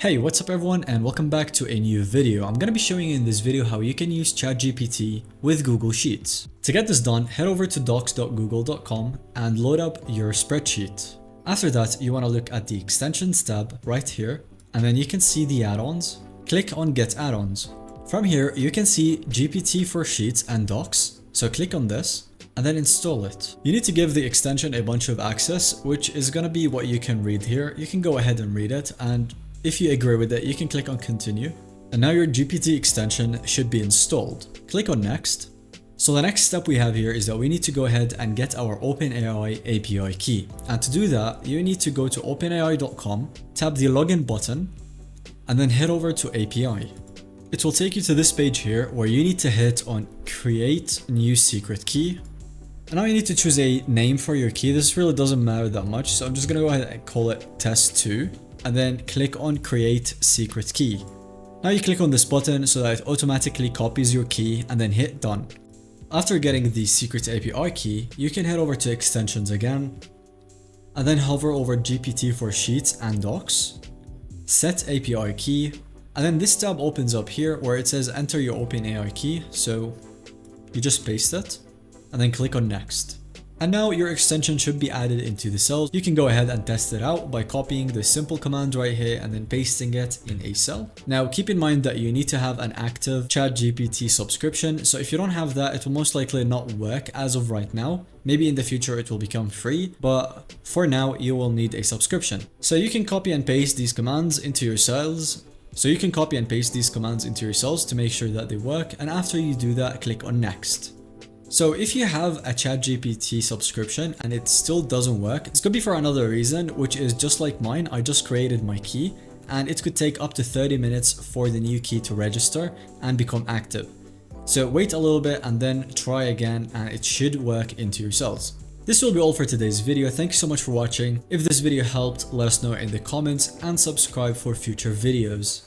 Hey, what's up everyone and welcome back to a new video. I'm gonna be showing you in this video how you can use ChatGPT with Google Sheets. To get this done, head over to docs.google.com and load up your spreadsheet. After that, you wanna look at the extensions tab right here, and then you can see the add-ons. Click on Get Add-ons. From here, you can see GPT for Sheets and Docs, so click on this and then install it. You need to give the extension a bunch of access, which is gonna be what you can read here. You can go ahead and read it, and if you agree with it, you can click on continue. And now your GPT extension should be installed. Click on next. So the next step we have here is that we need to go ahead and get our OpenAI API key. And to do that, you need to go to openai.com, tap the login button, and then head over to API. It will take you to this page here where you need to hit on create new secret key. And now you need to choose a name for your key. This really doesn't matter that much. So I'm just gonna go ahead and call it test2. And then click on create secret key. Now you click on this button so that it automatically copies your key and then hit done. After getting the secret API key, you can head over to extensions again and then hover over GPT for Sheets and Docs, set API key, and then this tab opens up here where it says enter your OpenAI key. So you just paste it and then click on next. And now your extension should be added into the cells. You can go ahead and test it out by copying the simple command right here and then pasting it in a cell. Now keep in mind that you need to have an active ChatGPT subscription. So if you don't have that, it will most likely not work as of right now. Maybe in the future it will become free, but for now you will need a subscription. So you can copy and paste these commands into your cells. To make sure that they work. And after you do that, click on next. So if you have a ChatGPT subscription and it still doesn't work, it's gonna be for another reason, which is just like mine. I just created my key and it could take up to 30 minutes for the new key to register and become active. So wait a little bit and then try again and it should work into your cells. This will be all for today's video. Thank you so much for watching. If this video helped, let us know in the comments and subscribe for future videos.